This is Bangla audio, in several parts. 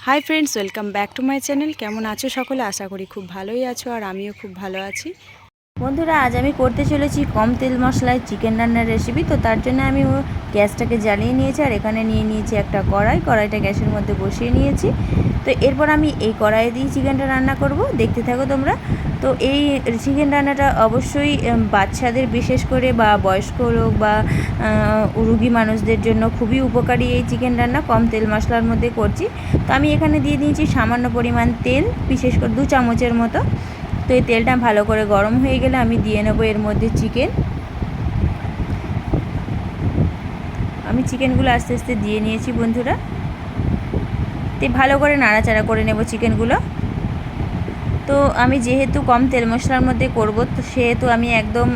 Hi friends, welcome back to my channel. কেমন আছো সকলে? আশা করি খুব ভালোই আছো, আর আমিও খুব ভালো আছি। বন্ধুরা, আজ আমি করতে চলেছি কম তেল মশলায় চিকেন রান্নার রেসিপি। তো তার জন্য আমি গ্যাসটাকে জ্বালিয়ে নিয়েছি, আর এখানে নিয়ে নিয়েছি একটা কড়াইটা গ্যাসের মধ্যে বসিয়ে নিয়েছি। তো এরপর আমি এই কড়াইয়ে দিয়ে চিকেনটা রান্না করব, দেখতে থাকো তোমরা। তো এই চিকেন রান্নাটা অবশ্যই বাচ্চাদের বিশেষ করে বা বয়স্ক লোক বা রুগী মানুষদের জন্য খুবই উপকারী এই চিকেন রান্না। কম তেল মশলার মধ্যে করছি। তো আমি এখানে দিয়ে দিয়েছি সামান্য পরিমাণ তেল, বিশেষ করে 2 চামচের মতো। তো এই তেলটা ভালো করে গরম হয়ে গেলে আমি দিয়ে নেব এর মধ্যে চিকেন। আমি চিকেনগুলো আস্তে আস্তে দিয়ে নিয়েছি বন্ধুরা। তো ভালো করে নাড়াচাড়া করে নেব চিকেনগুলো। তো আমি যেহেতু কম তেল মশলার মধ্যে করব, তো সেহেতু আমি একদম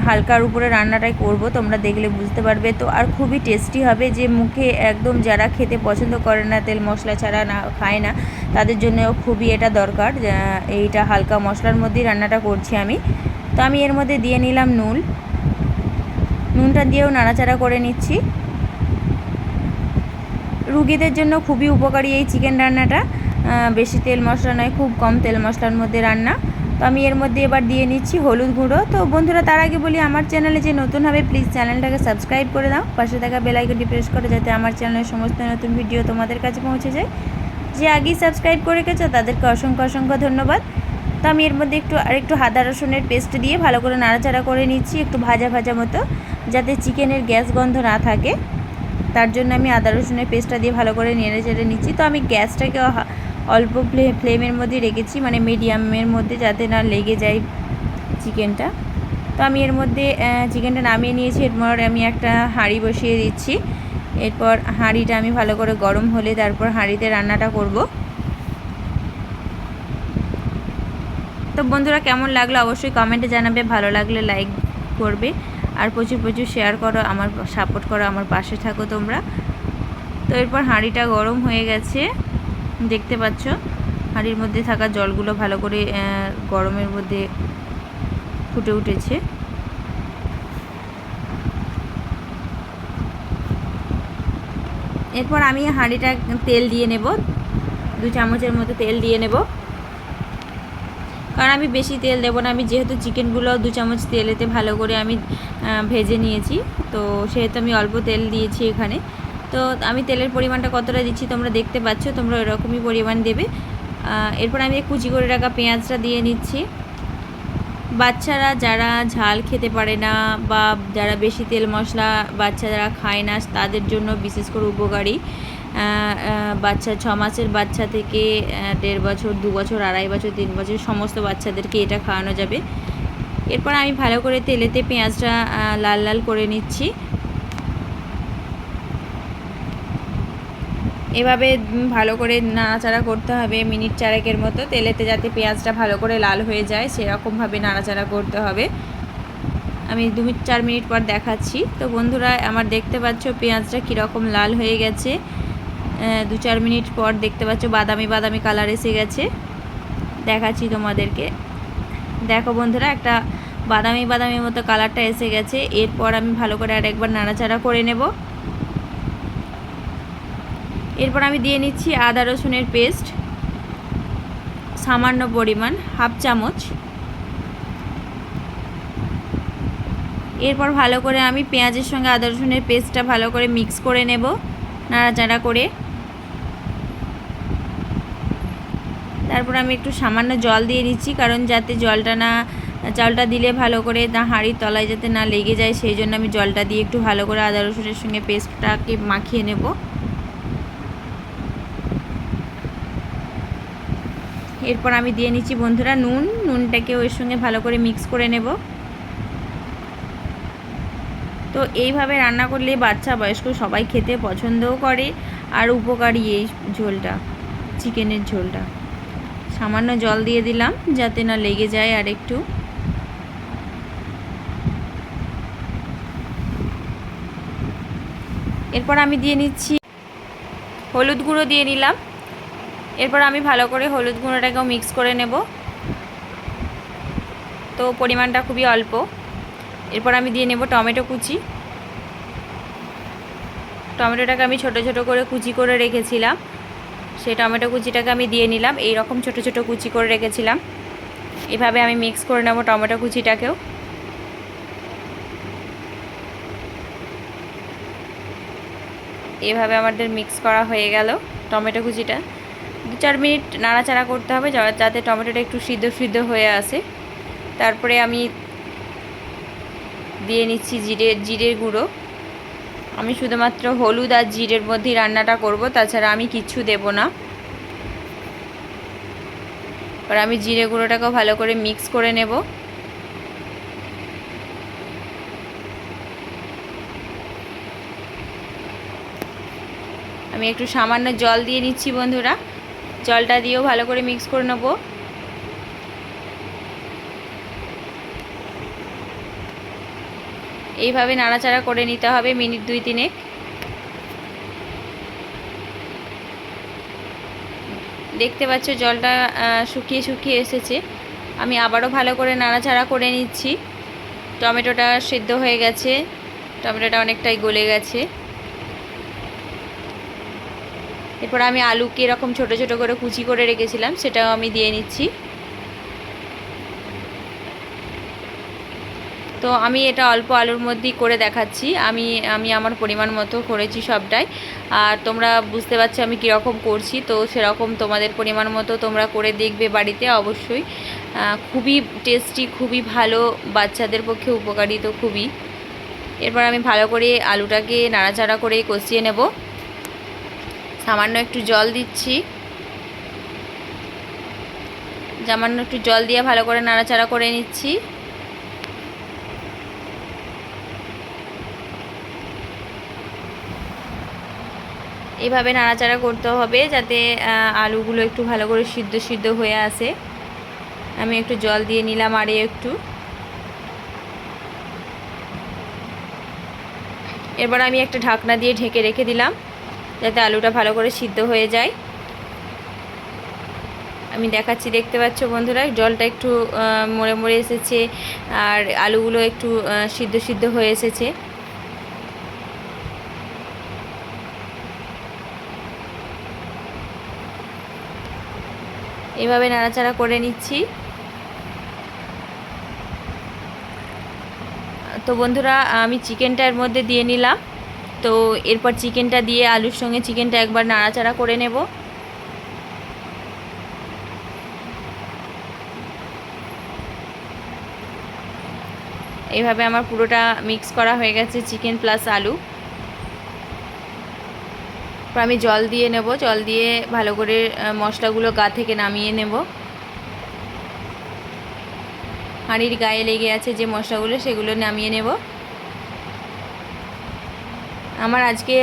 হালকার উপরে রান্নাটাই করব, তোমরা দেখলে বুঝতে পারবে। তো আর খুবই টেস্টি হবে, যে মুখে একদম যারা খেতে পছন্দ করে না, তেল মশলা ছাড়া না খায় না, তাদের জন্য খুবই এটা দরকার। এইটা হালকা মশলার মধ্যেই রান্নাটা করছি আমি। তো আমি এর মধ্যে দিয়ে নিলাম নুনটা দিয়েও নাড়াচাড়া করে নিচ্ছি। রুগীদের জন্য খুবই উপকারী এই চিকেন রান্নাটা। বেশি তেল মশলা নয়, খুব কম তেল মশলার মধ্যে রান্না। তো আমি এর মধ্যে এবার দিয়ে নিচ্ছি হলুদ গুঁড়ো। তো বন্ধুরা, তার আগে বলি, আমার চ্যানেলে যে নতুন হবে প্লিজ চ্যানেলটাকে সাবস্ক্রাইব করে দাও, পাশে থাকা বেল আইকনটি প্রেস করে, যাতে আমার চ্যানেলের সমস্ত নতুন ভিডিও তোমাদের কাছে পৌঁছে যায়। যে আগেই সাবস্ক্রাইব করে গেছো তাদেরকে অসংখ্য অসংখ্য ধন্যবাদ। তো আমি এর মধ্যে আরেকটু আদা রসুনের পেস্ট দিয়ে ভালো করে নাড়াচাড়া করে নিচ্ছি, একটু ভাজা ভাজা মতো, যাতে চিকেনের গ্যাস গন্ধ না থাকে। তার জন্য আমি আদা রসুনের পেস্টটা দিয়ে ভালো করে নেড়ে চেড়ে নিচ্ছি। তো আমি গ্যাসটাকে অল্প ফ্লেমের মধ্যে রেখেছি, মানে মিডিয়ামের মধ্যে, যাতে না লেগে যায় চিকেনটা। তো আমি এর মধ্যে চিকেনটা নামিয়ে নিয়েছি। এরপর আমি একটা হাঁড়ি বসিয়ে দিচ্ছি। এরপর হাঁড়িটা আমি ভালো করে গরম হলে তারপর হাঁড়িতে রান্নাটা করব। তো বন্ধুরা, কেমন লাগলো অবশ্যই কমেন্টে জানাবে, ভালো লাগলে লাইক করবে, আর প্রচুর প্রচুর শেয়ার করো, আমার সাপোর্ট করো, আমার পাশে থাকো তোমরা। তো এরপর হাঁড়িটা গরম হয়ে গেছে, দেখতে পাচ্ছ হাঁড়ির মধ্যে থাকা জলগুলো ভালো করে গরমের মধ্যে ফুটে উঠেছে। এরপর আমি হাঁড়িটা তেল দিয়ে নেব, 2 চামচের মতো তেল দিয়ে নেব, কারণ আমি বেশি তেল দেবো না। আমি যেহেতু চিকেনগুলো 2 চামচ তেলেতে ভালো করে আমি ভেজে নিয়েছি, তো সেহেতু আমি অল্প তেল দিয়েছি এখানে। তো আমি তেলের পরিমাণটা কতটা দিচ্ছি তোমরা দেখতে পাচ্ছ, তোমরা এরকমই পরিমাণ দেবে। এরপর আমি কুচি করে রাখা পেঁয়াজটা দিয়ে নিচ্ছি। বাচ্চারা যারা ঝাল খেতে পারে না, বা যারা বেশি তেল মশলা বাচ্চা যারা খায় না, তাদের জন্য বিশেষ করে উপকারী। বাচ্চা 6 মাসের বাচ্চা থেকে 1.5 বছর, 2 বছর, 2.5 বছর, 3 বছর সমস্ত বাচ্চাদেরকে এটা খাওয়ানো যাবে। এরপর আমি ভালো করে তেলেতে পেঁয়াজটা লাল লাল করে নিচ্ছি। এভাবে ভালো করে নাড়াচাড়া করতে হবে মিনিট 4 মতো, তেলেতে যাতে পেঁয়াজটা ভালো করে লাল হয়ে যায় সেরকমভাবে নাড়াচাড়া করতে হবে। আমি 2-4 মিনিট পর দেখাচ্ছি। তো বন্ধুরা, আমার দেখতে পাচ্ছ পেঁয়াজটা কীরকম লাল হয়ে গেছে। 2-4 মিনিট পর দেখতে পাচ্ছ বাদামি বাদামি কালার এসে গেছে। দেখাচ্ছি তোমাদেরকে, দেখো বন্ধুরা, একটা বাদামি বাদামি মতো কালারটা এসে গেছে। এরপর আমি ভালো করে আরেকবার নাড়াচাড়া করে নেব। এরপর আমি দিয়ে নিচ্ছি আদা রসুনের পেস্ট, সামান্য পরিমাণ, 1/2 চামচ। এরপর ভালো করে আমি পেঁয়াজের সঙ্গে আদা রসুনের পেস্টটা ভালো করে মিক্স করে নেব, নাড়াচাড়া করে। তারপর আমি একটু সামান্য জল দিয়ে দিচ্ছি, কারণ যাতে জলটা দিলে ভালো করে না হাঁড়ির তলায় যাতে না লেগে যায়, সেই জন্য আমি জলটা দিয়ে একটু ভালো করে আদা রসুনের সঙ্গে পেস্টটাকে মাখিয়ে নেব। এরপর আমি দিয়ে নিচ্ছি বন্ধুরা নুনটাকে ওর সঙ্গে ভালো করে মিক্স করে নেব। তো এইভাবে রান্না করলে বাচ্চা বয়স্ক সবাই খেতে পছন্দও করে, আর উপকারী এই ঝোলটা, চিকেনের ঝোলটা। সামান্য জল দিয়ে দিলাম যাতে না লেগে যায় আর একটু। এরপর আমি দিয়ে নিচ্ছি হলুদ গুঁড়ো, দিয়ে নিলাম। এরপর আমি ভালো করে হলুদ গুঁড়োটাকেও মিক্স করে নেব, তো পরিমাণটা খুবই অল্প। এরপর আমি দিয়ে নেব টমেটো কুচি। টমেটোটাকে আমি ছোট ছোট করে কুচি করে রেখেছিলাম, সেই টমেটো কুচিটাকে আমি দিয়ে নিলাম। এই রকম ছোট ছোট কুচি করে রেখেছিলাম। এভাবে আমি মিক্স করে নেব টমেটো কুচিটাকেও। এভাবে আমাদের মিক্স করা হয়ে গেল টমেটো কুচিটা। 2-4 মিনিট নাড়াচাড়া করতে হবে যাতে টমেটোটা একটু সিদ্ধ সিদ্ধ হয়ে আসে। তারপরে আমি দিয়ে নিচ্ছি জিরের গুঁড়ো। আমি শুধুমাত্র হলুদ আর জিরের মধ্যেই রান্নাটা করব, তাছাড়া আমি কিচ্ছু দেব না। এবার আমি জিরে গুঁড়োটাকেও ভালো করে মিক্স করে নেব। আমি একটু সামান্য জল দিয়ে নিচ্ছি বন্ধুরা। জলটা দিয়েও ভালো করে মিক্স করে নেব। এইভাবে নাড়াচাড়া করে নিতে হবে মিনিট 2-3। দেখতে পাচ্ছ জলটা শুকিয়ে শুকিয়ে এসেছে। আমি আবারও ভালো করে নাড়াচাড়া করে নিচ্ছি। টমেটোটা সিদ্ধ হয়ে গেছে, টমেটোটা অনেকটাই গলে গেছে। এরপর আমি আলুকে এরকম ছোট ছোট করে কুচি করে রেখেছিলাম, সেটাও আমি দিয়ে নিচ্ছি। তো আমি এটা অল্প আলুর মধ্যেই করে দেখাচ্ছি। আমি আমার পরিমাণ মতো করেছি সবটাই। আর তোমরা বুঝতে পারছো আমি কীরকম করছি, তো সেরকম তোমাদের পরিমাণ মতো তোমরা করে দেখবে বাড়িতে অবশ্যই। খুবই টেস্টি, খুবই ভালো, বাচ্চাদের পক্ষে উপকারী তো খুবই। এরপর আমি ভালো করে আলুটাকে নাড়াচাড়া করে কষিয়ে নেব। সামান্য একটু জল দিচ্ছি। সামান্য একটু জল দিয়ে ভালো করে নাড়াচাড়া করে নিচ্ছি। এভাবে নাড়াচাড়া করতে হবে যাতে আলুগুলো একটু ভালো করে সিদ্ধ সিদ্ধ হয়ে আসে। আমি একটু জল দিয়ে নিলাম আরে একটু। এবার আমি একটা ঢাকনা দিয়ে ঢেকে রেখে দিলাম যাতে আলুটা ভালো করে সিদ্ধ হয়ে যায়। আমি দেখাচ্ছি, দেখতে পাচ্ছ বন্ধুরা জলটা একটু মরে মরে এসেছে আর আলুগুলো একটু সিদ্ধ সিদ্ধ হয়ে এসেছে। এভাবে নাড়াচাড়া করে নিচ্ছি। তো বন্ধুরা আমি চিকেনটার মধ্যে দিয়ে নিলাম। তো এরপর চিকেনটা দিয়ে আলুর সঙ্গে চিকেনটা একবার নাড়াচাড়া করে নেব। এইভাবে আমার পুরোটা মিক্স করা হয়ে গেছে চিকেন প্লাস আলু। আমি জল দিয়ে নেব। জল দিয়ে ভালো করে মশলাগুলো গা থেকে নামিয়ে নেব। হাঁড়ির গায়ে লেগে আছে যে মশলাগুলো, সেগুলো নামিয়ে নেব। আমার আজকে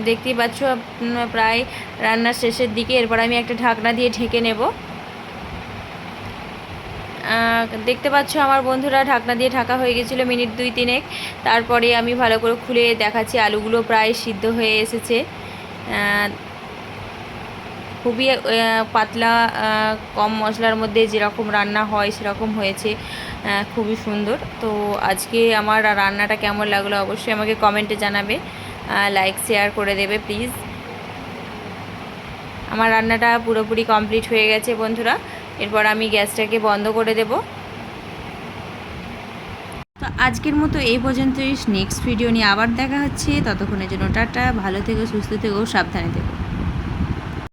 দেখতেই পাচ্ছ প্রায় রান্নার শেষের দিকে। এরপর আমি একটা ঢাকনা দিয়ে ঢেকে নেব। দেখতে পাচ্ছ আমার বন্ধুরা ঢাকনা দিয়ে ঢাকা হয়ে গেছিলো মিনিট 2-3। তারপরে আমি ভালো করে খুলে দেখাচ্ছি আলুগুলো প্রায় সিদ্ধ হয়ে এসেছে। খুবই পাতলা কম মশলার মধ্যে যেরকম রান্না হয় সেরকম হয়েছে, খুবই সুন্দর। তো আজকে আমার রান্নাটা কেমন লাগলো অবশ্যই আমাকে কমেন্টে জানাবে, লাইক শেয়ার করে দেবে প্লিজ। আমার রান্নাটা পুরোপুরি কমপ্লিট হয়ে গেছে বন্ধুরা। এরপর আমি গ্যাসটাকে বন্ধ করে দেব। তো আজকের মতো এই পর্যন্তই। নেক্সট ভিডিও নিয়ে আবার দেখা হচ্ছে। ততক্ষণের জন্য টাটা, ভালো থেকো, সুস্থ থেকো, সাবধানে থেকো।